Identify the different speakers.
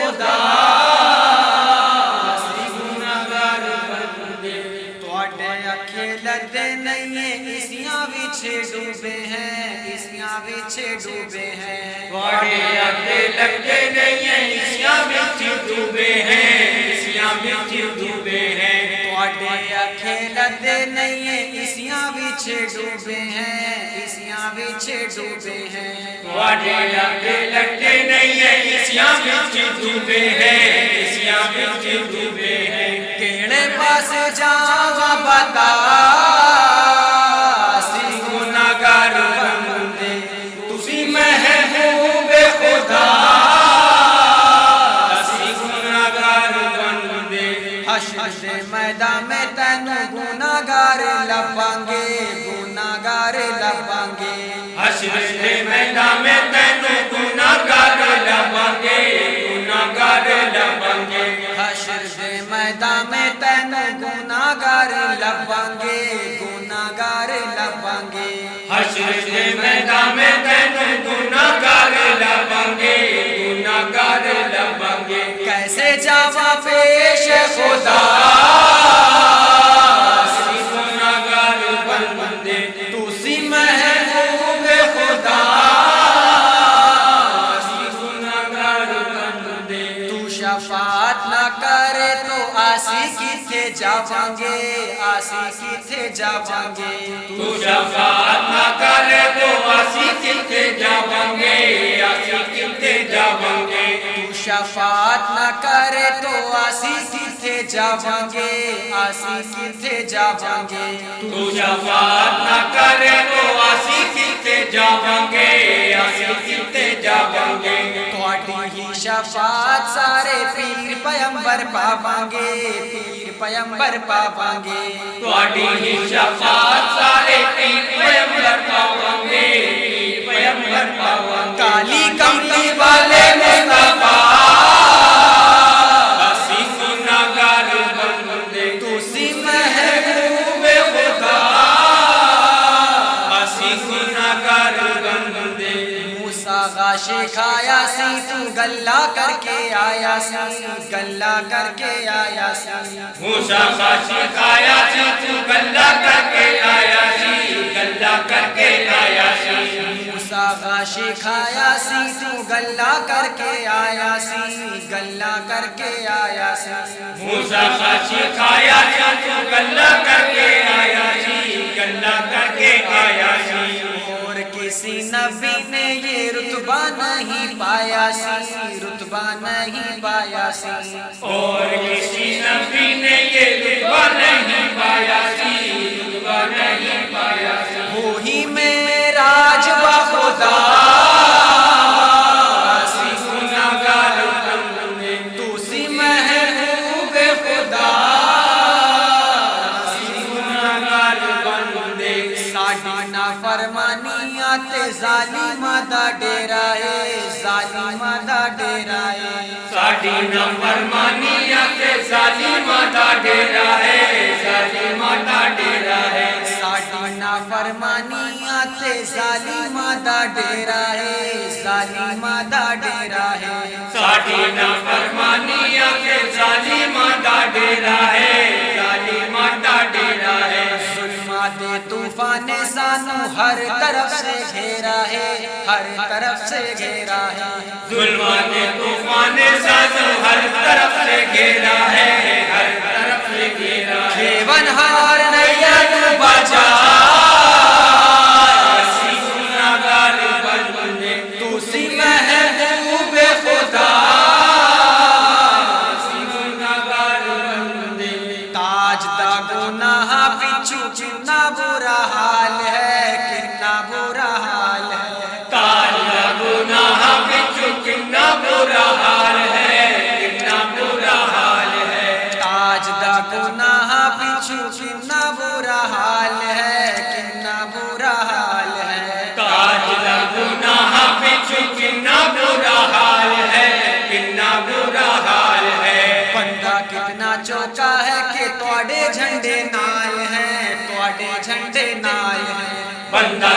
Speaker 1: خدا گناہگار بندے تواڈے اکھے لدے نہیں اسیاں وچ ڈوبے ہیں اسیاں وچ ڈوبے ہیں تواڈے اکھے لدے نہیں اسیاں وچ ڈوبے ہیں اسیاں وچ ڈوبے ہیں تواڈے اکھے لدے نہیں اسیاں وچ ڈوبے ہیں اسیاں وچ ڈوبے ہیں تواڈے اکھے لدے نہیں اسیاں وچ ڈوبے ہیں اسیاں وچ ڈوبے ہیں کیڑے پاس جاواں بتا اسی گناہگار بندے تسی محبوب خدا اسی گناہگار بندے حشر دے میدان میں تینوں گناہگار لباں گے گناہگار لباں گے حشر دے میدان میں تینوں گناہگار لباں گے گناہگار لباں گے حشر دے میدان میں تینوں گناہگار لباں گے گناہگار لباں گے حشر دے میدان میں تینوں گناہگار لباں گے گناہگار لباں گے کیسے جاواں پیش خدا اسی گناہگار بندے تسی محبوب خدا اسی گناہگار بندے تو شفاعت نہ کرے تو آسی کتے جاواں گے آسی کتے جاواں گے تو شفاعت نہ کرے تو آسی کتے جاواں گے آسی کتے جاواں گے تو شفاعت نہ کرے تو آسی کتے جاواں گے آسی کتے جاواں گے تو شفاعت نہ کرے تو آسی کتے جاواں گے آسی کتے جاواں گے تواڈی ہی شفاعت سارے پیر پیغمبر پاواں گے پیر پیغمبر پاواں گے تواڈی ہی شفاعت سارے پیر پیغمبر پاواں گے پیر پیغمبر پاواں گے کالی کملی والے مصطفیٰ اسی گناہگار بندے تسی محبوب خدا اسی گناہگار بندے موسیٰ غاشی کھایا سی تو گلہ کر کے آیا سی گلہ کر کے آیا سی موسیٰ غاشی کھایا سی تو گلہ کر کے آیا سی گلہ کر کے آیا سی موسیٰ غاشی کھایا سی تو گلہ کر کے آیا سی گلہ کر کے آیا سی موسیٰ غاشی کھایا سی تو گلہ کر کے آیا سی گلہ کر کے آیا سی اور کسی نبی نے یہ رتبہ نہیں پایا سی رتبہ نہیں پایا سی اور کسی نبی نے یہ رتبہ نہیں پایا سی رتبہ نہیں پایا سی وہی معراج با خدا اسی گناہگار بندے تسی محبوب خدا اسی گناہگار بندے ساڈی نافرمانیاں تے ظالماں دا ڈیرا ہے ظالماں دا ڈیرا ہے ساڈی نافرمانیاں تے ظالماں دا ڈیرا ہے ظالماں دا ڈیرا ہے ساڈی نافرمانیاں تے ظالماں دا ڈیرا ہے ظالماں دا ڈیرا ہے ساڈی نافرمانیاں تے ظالماں دا ڈیرا ہے ظالماں دا ڈیرا ہے ظلماں دے طوفان سانو ہر طرف سے گھیرا ہے ہر طرف سے گھیرا ہے ظلماں دے طوفان سانو ہر طرف سے گھیرا ہے ہر طرف سے گھیرا ہے کھیون ہار نیا تو بچا اسی گناہگار بندے تسی محبوب خدا اسی گناہگار بندے تاج دا گناہ پچھو کتنا برا حال ہے کتنا برا حال ہے تاج دا گناہ پچھو کتنا برا حال ہے کتنا برا حال ہے تاج دا گناہ پچھو کتنا برا حال ہے کتنا برا حال ہے تاج دا گناہ پچھو کتنا برا حال ہے کتنا برا حال ہے بندہ کتنا چوکا ہے کہ تواڈے جھنڈے نال ہیں تواڈے جھنڈے نال ہیں بندہ